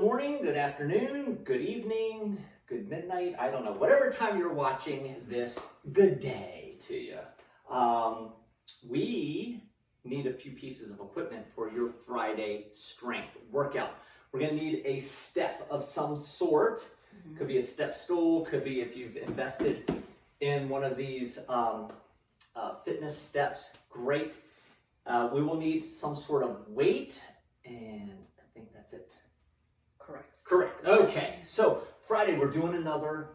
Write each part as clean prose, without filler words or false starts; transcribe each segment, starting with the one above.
morning, good afternoon, good evening, good midnight, I don't know, whatever time you're watching this, good day to you. We need a few pieces of equipment for your Friday strength workout. We're gonna need a step of some sort. Could be a step stool, could be if you've invested in one of these fitness steps, great. We will need some sort of weight, and I think that's it. Correct. Okay, so Friday we're doing another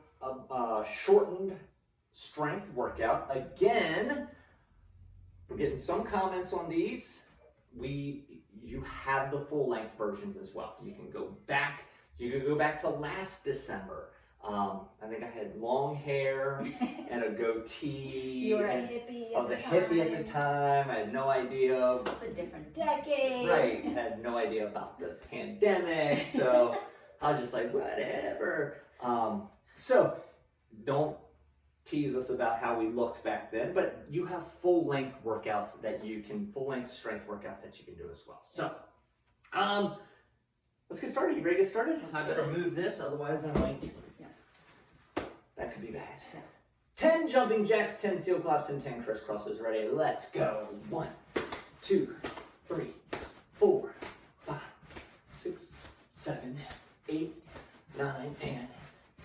shortened strength workout. Again, we're getting some comments on these. You have the full length versions as well. You can go back. You can go back to last December. I think I had long hair and a goatee. You were a hippie. I was a hippie at the time. I had no idea. It was a different decade. Right. I had no idea about the pandemic. So I was just like, whatever. So don't tease us about how we looked back then, but you have full-length workouts that you can, full-length strength workouts that you can do as well. So, let's get started. You ready to get started? I better move this, otherwise I might. Yeah. That could be bad. Yeah. 10 jumping jacks, 10 seal claps, and 10 crisscrosses. Ready? Let's go. 1, 2, 3, 4, 5, 6, 7, 8, 9, and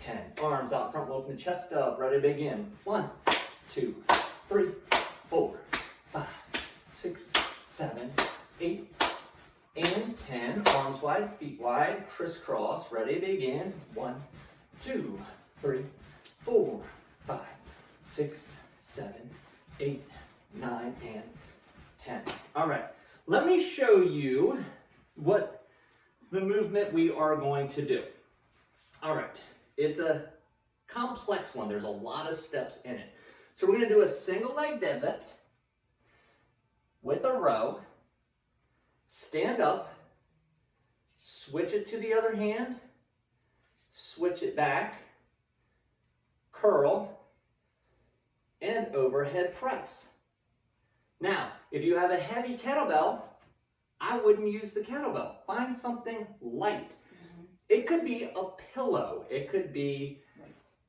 10. Arms out front, we'll open the chest up. Ready to begin. 1, 2, 3, 4, 5, 6, 7, 8, and 10. Arms wide, feet wide, crisscross. Ready to begin. 1, 2, 3, 4, 5, 6, 7, 8, 9, and 10. All right. Let me show you what the movement we are going to do. All right. It's a complex one. There's a lot of steps in it. So we're going to do a single leg deadlift with a row. Stand up. Switch it to the other hand. Switch it back. Curl. And overhead press. Now, if you have a heavy kettlebell, I wouldn't use the kettlebell. Find something light. It could be a pillow. It could be,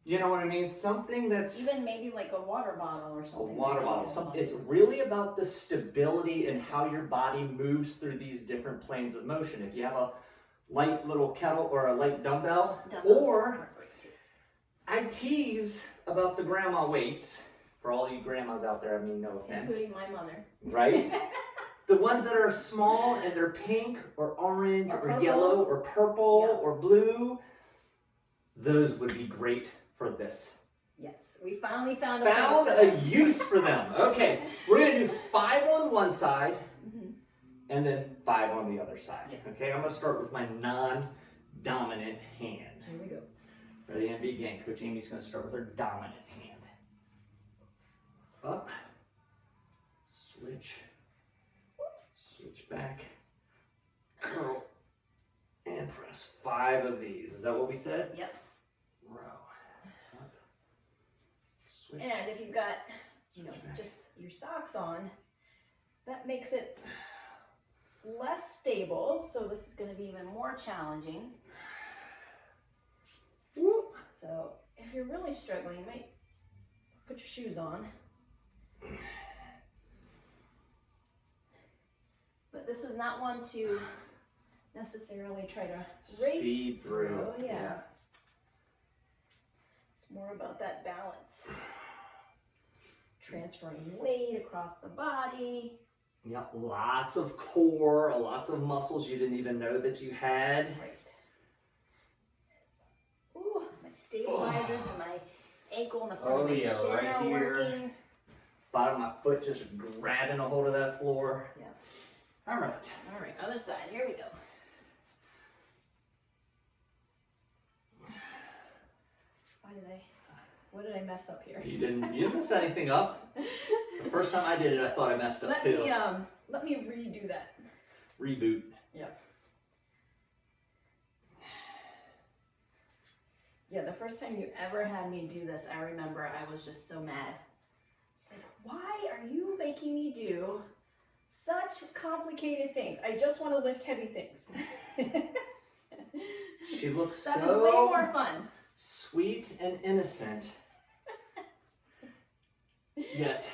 you know what I mean? Something that's... Even maybe like a water bottle or something. A water bottle. It's really about the stability and how your body moves through these different planes of motion. If you have a light little kettle or a light dumbbell, or I tease about the grandma weights. For all you grandmas out there, I mean, no offense. Including my mother. Right? The ones that are small and they're pink or orange or yellow or purple or blue, those would be great for this. Yes, we finally found a use for them. Okay, we're going to do 5 on one side and then 5 on the other side. Yes. Okay, I'm going to start with my non-dominant hand. Here we go. Ready and begin. Coach Amy's going to start with her dominant hand. Up, switch. Switch back, curl, and press 5 of these. Is that what we said? Yep. Row, up, switch. And if you've got, just your socks on, that makes it less stable. So this is going to be even more challenging. Whoop. So if you're really struggling, you might put your shoes on. But this is not one to necessarily try to race Speed through. Yeah. It's more about that balance. Transferring weight across the body. Yeah, lots of core, lots of muscles you didn't even know that you had. Right. Ooh, my stabilizers and my ankle and the front of my shin are working. Bottom of my foot just grabbing a hold of that floor. Yeah. All right. All right, other side. Here we go. What did I mess up here? You didn't mess anything up. The first time I did it, I thought I messed up too. Let me redo that. Reboot. Yeah. Yeah, the first time you ever had me do this, I remember I was just so mad. It's like, why are you making me do such complicated things? I just want to lift heavy things. She looks That is so way more fun. sweet and innocent. Yet,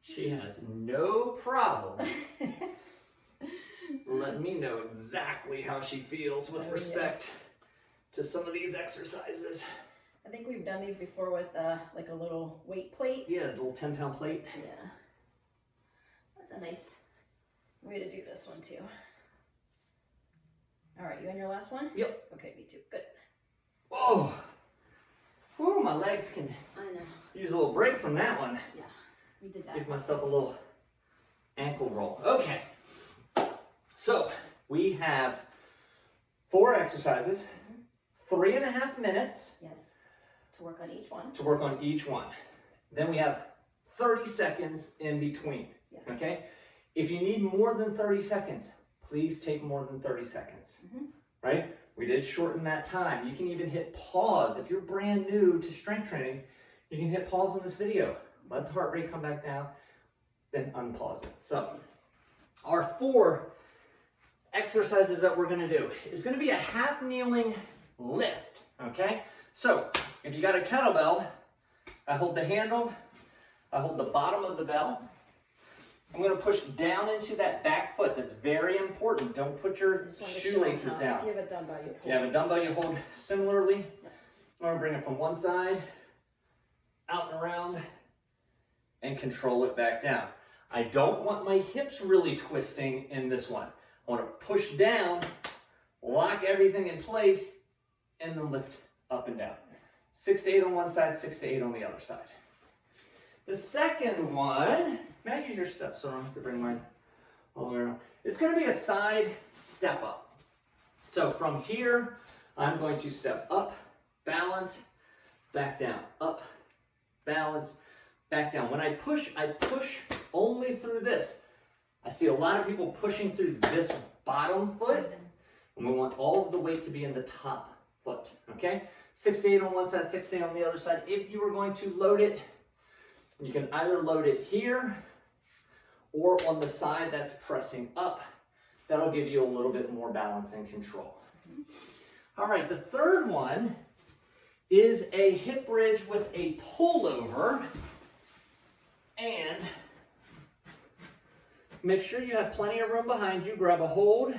she has no problem letting me know exactly how she feels with respect to some of these exercises. I think we've done these before with like a little weight plate. Yeah, a little 10-pound plate. Yeah. That's a nice way to do this one too. All right, you on your last one? Yep. Okay, me too. Good. Whoa. Whoa, my legs can I know. use a little break from that one. Yeah, we did that. Give myself a little ankle roll. Okay. So, we have 4 exercises, 3.5 minutes. Yes, to work on each one. To work on each one. Then we have 30 seconds in between. Yes. Okay? If you need more than 30 seconds, please take more than 30 seconds. Right? We did shorten that time. You can even hit pause. If you're brand new to strength training, you can hit pause on this video. Let the heart rate come back down, then unpause it. So, our 4 exercises that we're going to do is going to be a half kneeling lift. Okay? So, if you got a kettlebell, I hold the handle, I hold the bottom of the bell. I'm going to push down into that back foot. That's very important. Don't put your shoelaces down. If you have a dumbbell, you hold. If you have a dumbbell, you hold similarly. I'm going to bring it from one side, out and around, and control it back down. I don't want my hips really twisting in this one. I want to push down, lock everything in place, and then lift up and down. 6 to 8 on one side, 6 to 8 on the other side. The second one, may I use your steps so I don't have to bring mine all the way around? It's going to be a side step up. So from here, I'm going to step up, balance, back down, up, balance, back down. When I push only through this. I see a lot of people pushing through this bottom foot, and we want all of the weight to be in the top foot, okay? 6 to 8 on one side, 6 to 8 on the other side. If you were going to load it, you can either load it here or on the side that's pressing up. That'll give you a little bit more balance and control. All right, the third one is a hip bridge with a pullover. And make sure you have plenty of room behind you. Grab a hold.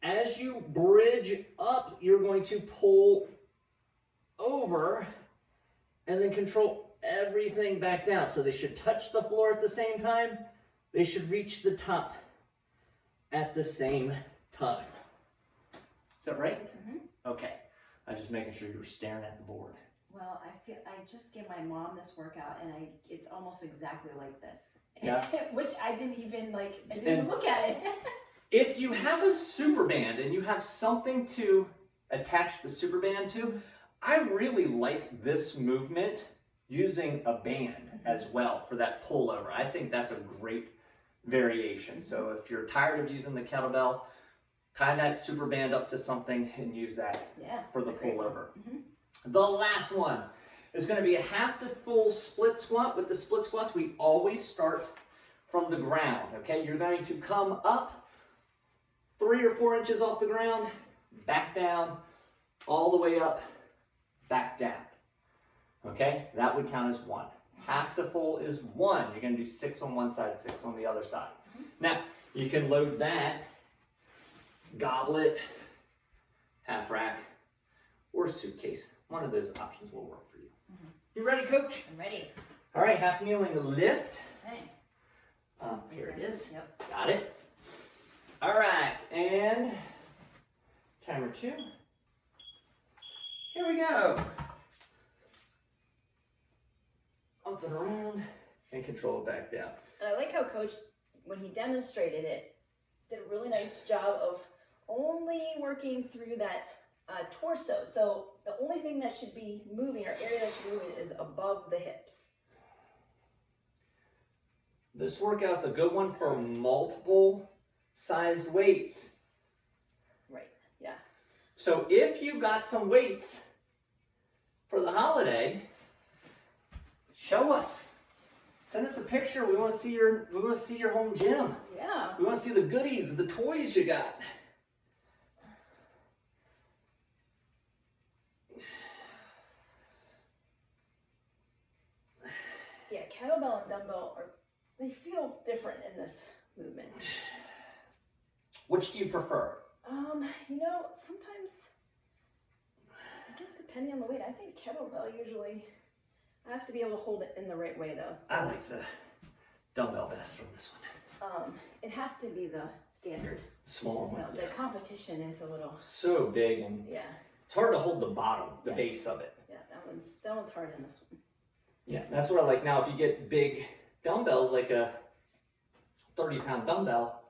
As you bridge up, you're going to pull over and then control everything back down. So they should touch the floor at the same time. They should reach the top at the same time. Is that right? Okay. I was just making sure you were staring at the board. Well, I just gave my mom this workout, and it's almost exactly like this. Yeah. Which I didn't even look at it. If you have a super band and you have something to attach the super band to, I really like this movement using a band as well for that pullover. I think that's a great variation. So if you're tired of using the kettlebell, tie that super band up to something and use that for the pullover. The last one is going to be a half to full split squat. With the split squats, we always start from the ground, okay? You're going to come up 3 or 4 inches off the ground, back down, all the way up, back down, okay? That would count as 1. Half to full is 1. You're going to do 6 on one side, 6 on the other side. Now, you can load that goblet, half rack, or suitcase. One of those options will work for you. You ready, Coach? I'm ready. All right, half kneeling lift. Okay. Here it is. Yep. Got it. All right, and timer 2. Here we go. Up and around, and control it back down. And I like how Coach, when he demonstrated it, did a really nice job of only working through that torso. So the only thing that should be moving, or area that should be moving, is above the hips. This workout's a good one for multiple sized weights. Right, yeah. So if you got some weights for the holiday, show us. Send us a picture. We want to see your home gym. Yeah. We want to see the goodies, the toys you got. Yeah, kettlebell and dumbbell they feel different in this movement. Which do you prefer? You know, sometimes, I guess depending on the weight, I think kettlebell usually, I have to be able to hold it in the right way though. I like the dumbbell best from this one. It has to be the standard. Small one. No, Yeah. the competition is a little. So big, and Yeah. it's hard to hold the bottom, the Yes. base of it. Yeah, that one's hard in this one. Yeah, that's what I like. Now, if you get big dumbbells, like a 30-pound dumbbell,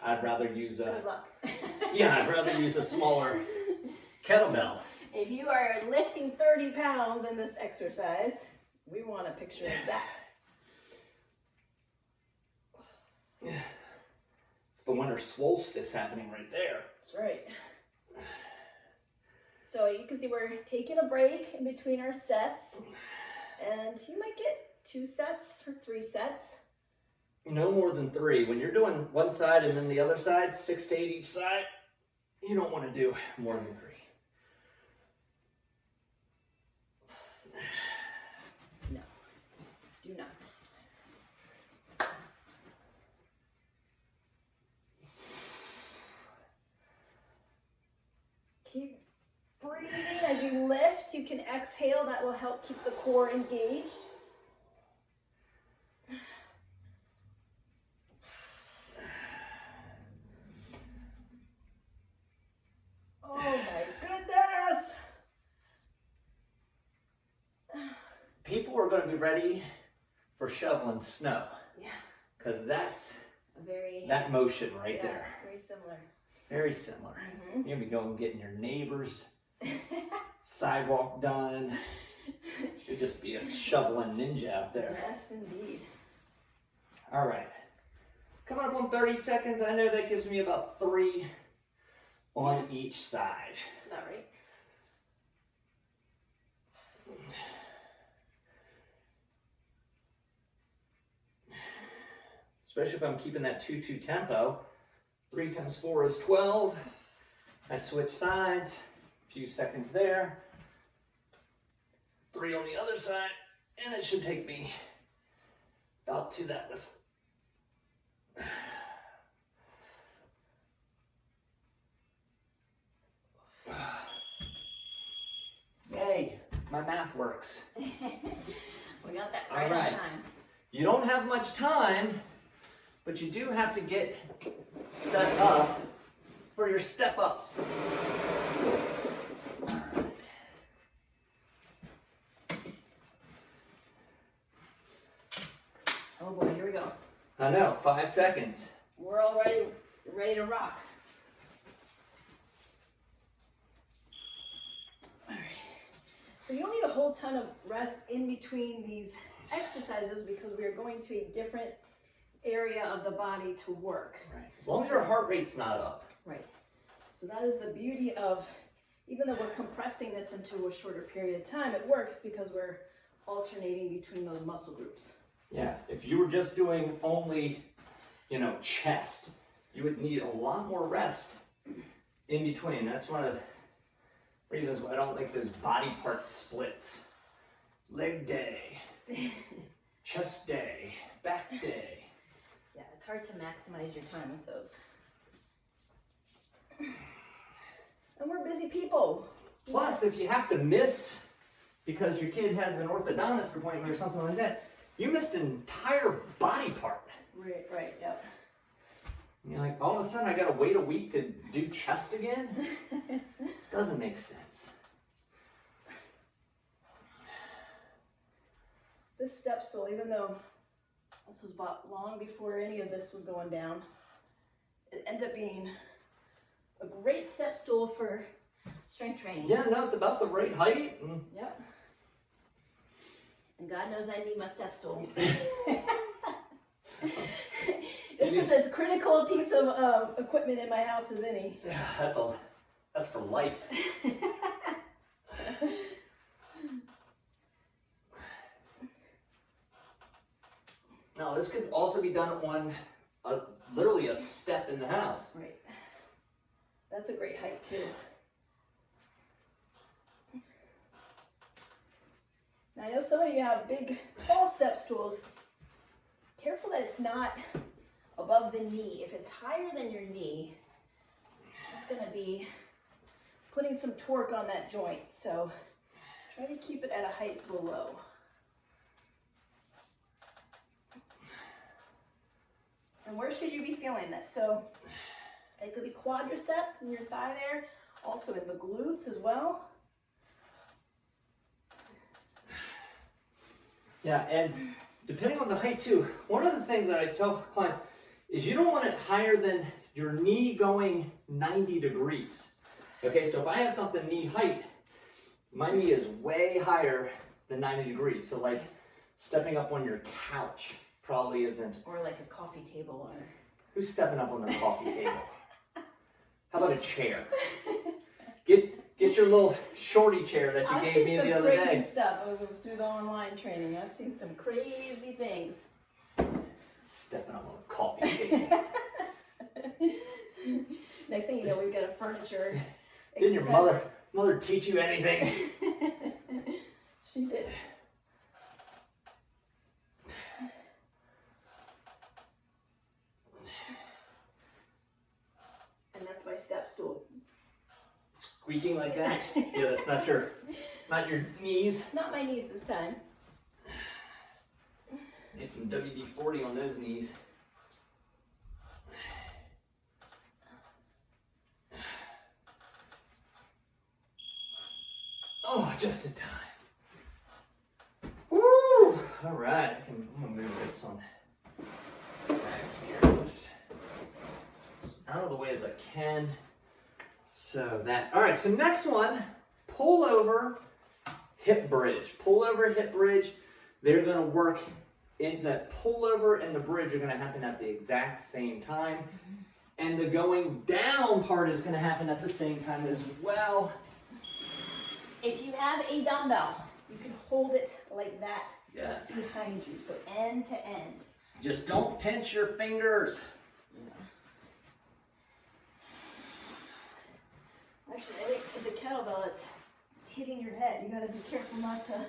I'd rather use a. Good luck. Yeah, I'd rather use a smaller kettlebell. If you are lifting 30 pounds in this exercise, we want a picture of that. It's the winter solstice happening right there. That's right. So you can see we're taking a break in between our sets, and you might get 2 sets or 3 sets. No more than 3. When you're doing one side and then the other side, 6 to 8 each side, you don't want to do more than 3. No, do not. Keep breathing as you lift. You can exhale. That will help keep the core engaged. Oh my goodness! People are going to be ready for shoveling snow. Yeah. Because that's Very. that motion right Yeah, there. very similar. Very similar. Mm-hmm. You're going to be going getting your neighbor's sidewalk done. You'll just be a shoveling ninja out there. Yes, indeed. All right. Coming up on 30 seconds. I know that gives me about 3 on each side. That's about right. Especially if I'm keeping that 2-2 tempo. 3 times 4 is 12. I switch sides. A few seconds there. 3 on the other side. And it should take me about to that was. Yay, my math works. We got that right All right. on time. You don't have much time, but you do have to get set up for your step-ups. All right. Oh boy, here we go. I know, 5 seconds. We're all ready to rock. All right. So you don't need a whole ton of rest in between these exercises because we are going to a different area of the body to work. Right. As long as your heart rate's not up. Right. So that is the beauty of, even though we're compressing this into a shorter period of time, it works because we're alternating between those muscle groups. Yeah, if you were just doing only, chest, you would need a lot more rest in between. That's one of the reasons why I don't like those body part splits. Leg day, chest day, back day. Yeah, it's hard to maximize your time with those. And we're busy people. Plus, if you have to miss because your kid has an orthodontist appointment or something like that, you missed an entire body part. Right, yep. You're like, all of a sudden I gotta wait a week to do chest again? Doesn't make sense. This step stool, even though this was bought long before any of this was going down, it ended up being a great step stool for strength training. Yeah, no, it's about the right height. Yep. And God knows I need my step stool. This is as critical a piece of equipment in my house as any. Yeah, that's for life. Now, this could also be done on literally a step in the house. Right. That's a great height too. Now I know some of you have big, tall step stools. Careful that it's not above the knee. If it's higher than your knee, it's gonna be putting some torque on that joint. So try to keep it at a height below. And where should you be feeling this? So it could be quadricep in your thigh there, also in the glutes as well. Yeah, and depending on the height too, one of the things that I tell clients is you don't want it higher than your knee going 90 degrees. Okay, so if I have something knee height, my knee is way higher than 90 degrees. So like stepping up on your couch probably isn't. Or like a coffee table or. Who's stepping up on the coffee table? How about a chair? Get your little shorty chair that you gave me the other day. I've seen some crazy stuff through the online training. I've seen some crazy things. Stepping up on a coffee table. Next thing you know, we've got a furniture. Didn't your mother teach you anything? She did. And that's my step stool. Squeaking like that? Yeah, that's not your knees. Not my knees this time. Get some WD-40 on those knees. Oh, just in time. Woo! All right, I'm gonna move this one back here, just out of the way as I can. So that, all right, so next one, pull over, hip bridge. Pull over, hip bridge. They're gonna work into that pull over and the bridge are gonna happen at the exact same time. And the going down part is gonna happen at the same time as well. If you have a dumbbell, you can hold it like that. Yes. Behind you, so end to end. Just don't pinch your fingers. Actually, I think with the kettlebell, it's hitting your head. You gotta be careful not to.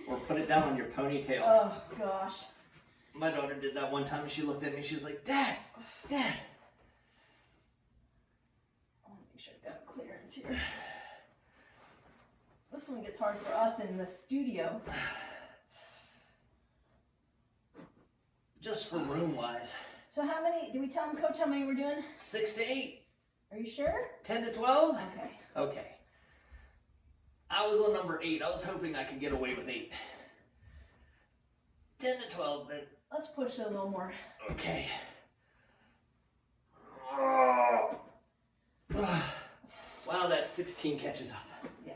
Or put it down on your ponytail. Oh gosh. My daughter did that one time and she looked at me, she was like, Dad, Dad. I want to make sure I've got clearance here. This one gets hard for us in the studio. Just for room-wise. So how many, did we tell him, Coach, how many we're doing? 6 to 8. Are you sure? 10 to 12? Okay. Okay. I was on number 8. I was hoping I could get away with 8. 10 to 12 then. Let's push it a little more. Okay. Wow, that 16 catches up. Yeah.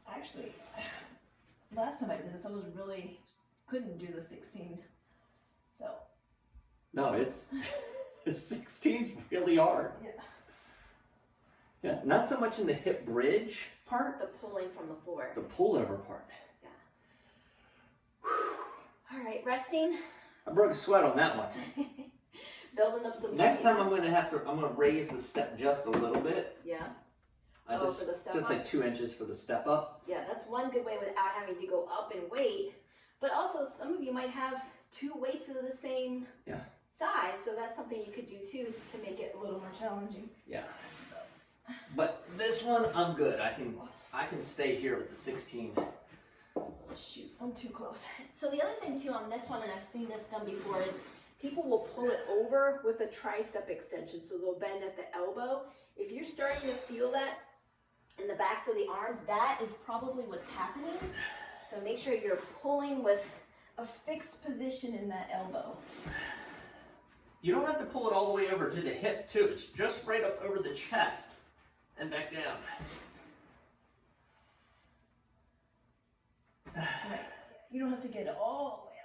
Actually, last time I did this, I was really, couldn't do the 16. So. No, it's, the 16's really hard. Yeah. Yeah, not so much in the hip bridge part. The pulling from the floor. The pullover part. Yeah. All right, resting. I broke a sweat on that one. Building up some. Next time I'm gonna raise the step just a little bit. Yeah. Just, for the step just up? like 2 inches for the step up. Yeah, that's one good way without having to go up in weight. But also, some of you might have 2 weights of the same size, so that's something you could do too, is to make it a little more challenging. Yeah. But this one, I'm good. I can stay here with the 16. Shoot, I'm too close. So the other thing too on this one, and I've seen this done before, is people will pull it over with a tricep extension, so they'll bend at the elbow. If you're starting to feel that in the backs of the arms, that is probably what's happening. So make sure you're pulling with a fixed position in that elbow. You don't have to pull it all the way over to the hip too. It's just right up over the chest and back down. Right. You don't have to get it all the way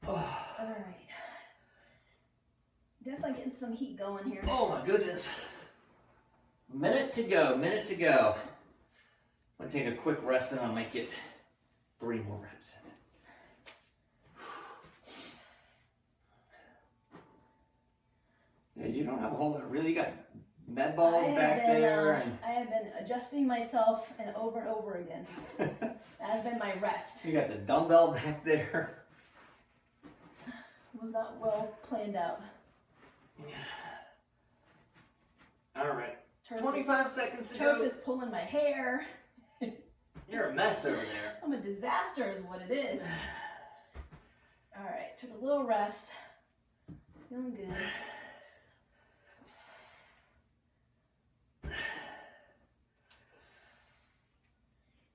up. All right. Definitely getting some heat going here. Oh my goodness. Minute to go, minute to go. I'm gonna take a quick rest and I might get 3 more reps in. Yeah, you don't have a whole lot, really. You got med balls back there. And... I have been adjusting myself and over again. That has been my rest. You got the dumbbell back there. Was not well planned out. All right. 25 seconds to Turf go. is pulling my hair. You're a mess over there. I'm a disaster is what it is. All right, took a little rest. Feeling good.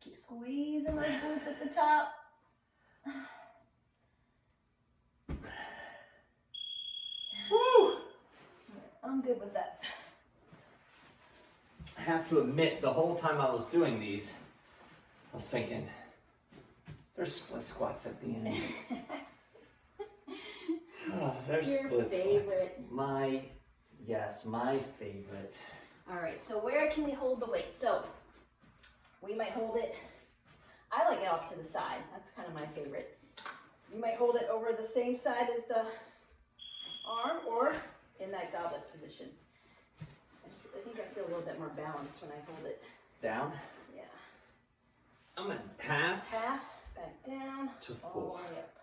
Keep squeezing those glutes at the top. Woo! I'm good with that. I have to admit, the whole time I was doing these, I was thinking, there's split squats at the end. Oh, there's Your split favorite. squats. My favorite. All right, so where can we hold the weight? So we might hold it, I like it off to the side. That's kind of my favorite. You might hold it over the same side as the arm or in that goblet position. I think I feel a little bit more balanced when I hold it. Down? Yeah. I'm at half. Half, back down, to all full. the way up.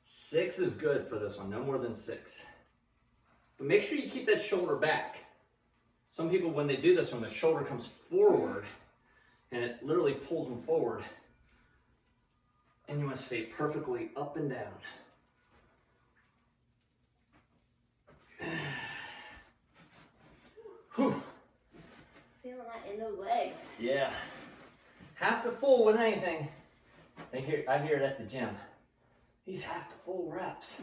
Six is good for this one, no more than 6. But make sure you keep that shoulder back. Some people, when they do this one, the shoulder comes forward and it literally pulls them forward. And you want to stay perfectly up and down. Whew. Feeling that in those legs. Yeah. Half to full with anything. I hear it at the gym. These half to full reps.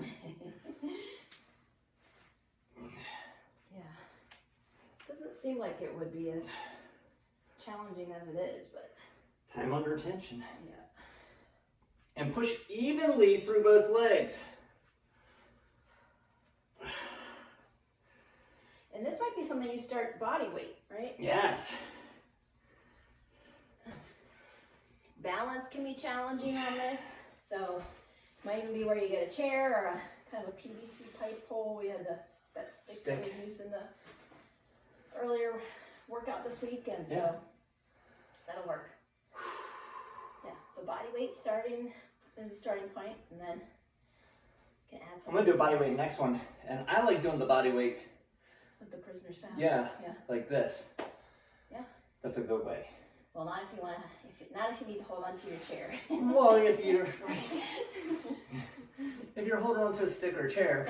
Yeah. Doesn't seem like it would be as challenging as it is, but Time under tension. yeah. And push evenly through both legs. And this might be something you start body weight, right? Yes. Balance can be challenging on this, so it might even be where you get a chair or a kind of a PVC pipe pole. We had that stick that we used in the earlier workout this week, and so that'll work. Yeah, so body weight starting is a starting point, and then you can add some. I'm gonna do a body weight next one, and I like doing the body weight. With the prisoner sound. Yeah. Yeah. Like this. Yeah. That's a good way. Well, not if you want to. Not if you need to hold onto your chair. Well, if you're holding onto a stick or a chair,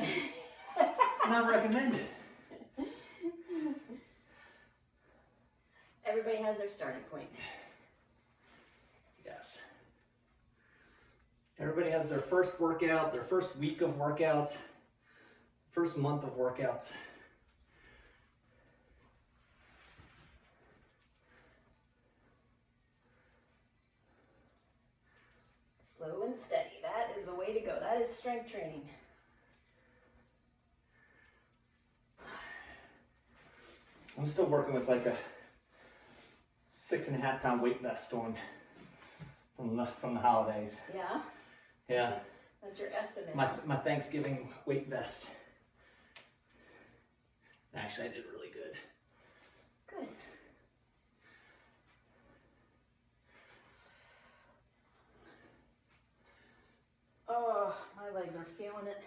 not recommended. Everybody has their starting point. Yes. Everybody has their first workout, their first week of workouts, first month of workouts. Slow and steady. That is the way to go. That is strength training. I'm still working with like a 6.5 pound weight vest on from the holidays. Yeah? Yeah. That's your estimate. My Thanksgiving weight vest. Actually, I did really good. Good. Oh, my legs are feeling it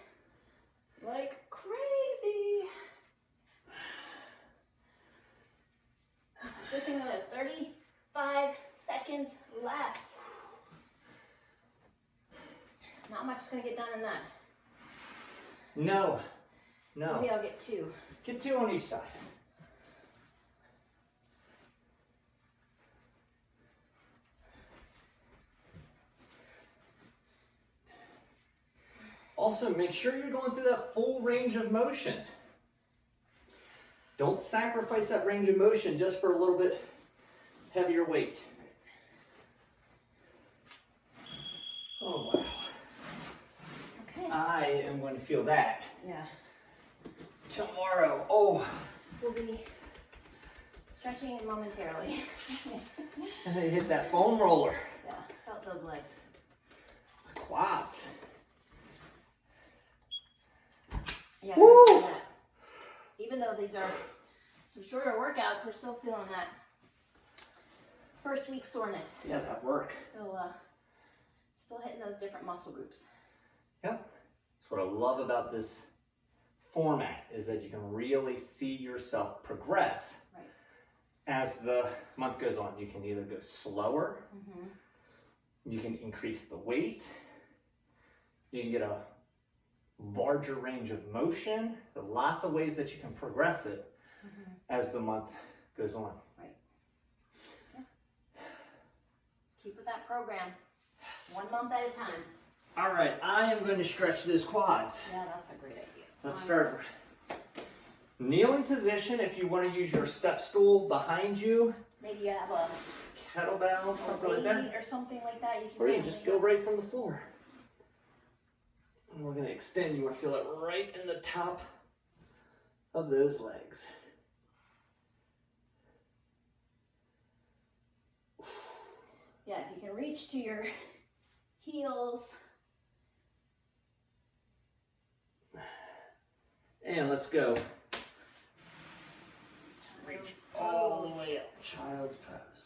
like crazy. Looking at 35 seconds left. Not much is going to get done in that. No. Maybe I'll get 2. Get 2 on each side. Also, make sure you're going through that full range of motion. Don't sacrifice that range of motion just for a little bit heavier weight. Oh, wow. Okay. I am going to feel that. Yeah. Tomorrow. Oh. We'll be stretching it momentarily. And then hit that foam roller. Yeah, felt those legs. Quads. Yeah, Woo! we're seeing that. Even though these are some shorter workouts, we're still feeling that first week soreness. Yeah, that worked. Still hitting those different muscle groups. Yep. That's what I love about this format, is that you can really see yourself progress as the month goes on. You can either go slower, you can increase the weight, you can get a larger range of motion. There are lots of ways that you can progress it as the month goes on. Right. Yeah. Keep with that program. 1 month at a time. All right, I am going to stretch those quads. Yeah, that's a great idea. Let's start. Kneeling position. If you want to use your step stool behind you, maybe you have a kettlebell, something like that, or something like that. Or you can just go right from the floor. And we're going to extend. You want to feel it right in the top of those legs. Yeah, if you can reach to your heels. And let's go. Reach All the way up. Child's pose.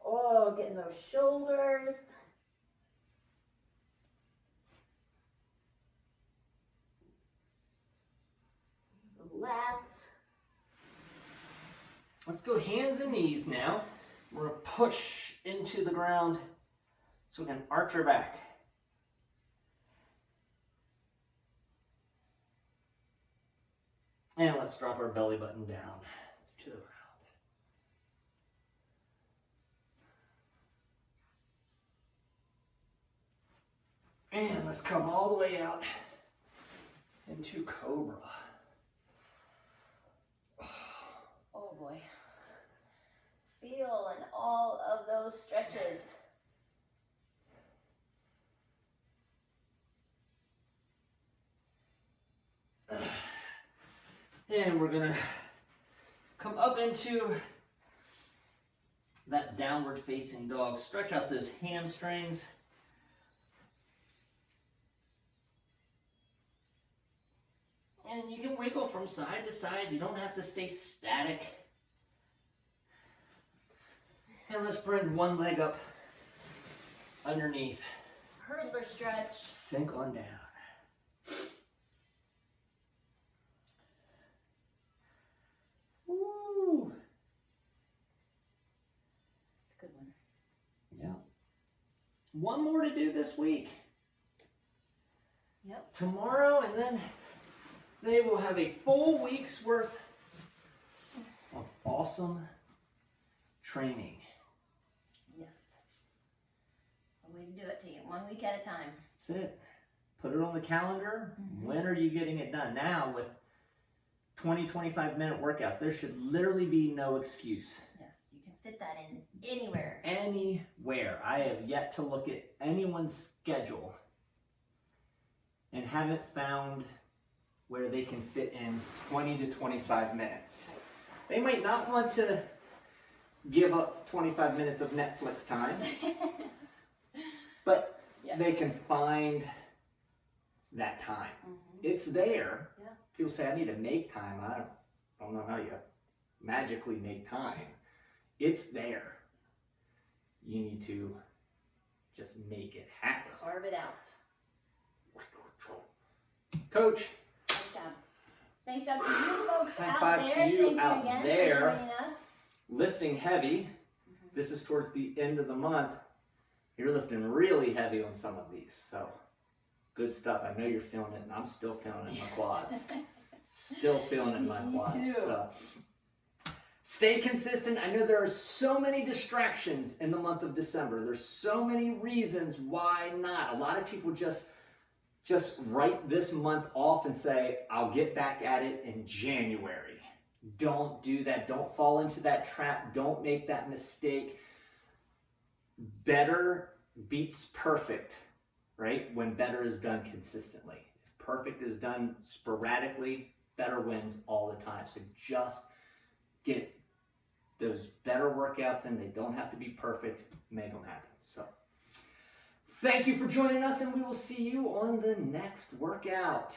Oh, getting those shoulders. Lats. Let's go hands and knees now. We're going to push into the ground so we can arch our back. And let's drop our belly button down to the ground. And let's come all the way out into Cobra. Oh boy. Feel in all of those stretches. And we're gonna come up into that downward facing dog. Stretch out those hamstrings. And you can wiggle from side to side. You don't have to stay static. And let's bring one leg up underneath. Hurdler stretch. Sink on down. Woo! It's a good one. Yeah. One more to do this week. Yep. Tomorrow, and then they will have a full week's worth of awesome training. Yes. It's the way to do it. Take it 1 week at a time. That's it. Put it on the calendar. When are you getting it done? Now, with 20, 25-minute workouts, there should literally be no excuse. Yes, you can fit that in anywhere. Anywhere. I have yet to look at anyone's schedule and haven't found where they can fit in 20 to 25 minutes. They might not want to give up 25 minutes of Netflix time, but Yes. they can find that time. It's there. Yeah. People say, I need to make time. I don't know how you magically make time. It's there. You need to just make it happen. Carve it out. Coach, Nice job. Nice job to you folks High out five there. to Thank you you out again there. for joining us. lifting heavy. This is towards the end of the month. You're lifting really heavy on some of these. So good stuff. I know you're feeling it, and I'm still feeling it in my quads. Still feeling it in my quads. Me too. So stay consistent. I know there are so many distractions in the month of December. There's so many reasons why not. A lot of people just write this month off and say, I'll get back at it in January. Don't do that. Don't fall into that trap. Don't make that mistake. Better beats perfect, right? When better is done consistently. If perfect is done sporadically, better wins all the time. So just get those better workouts in. They don't have to be perfect. Make them happen. So thank you for joining us, and we will see you on the next workout.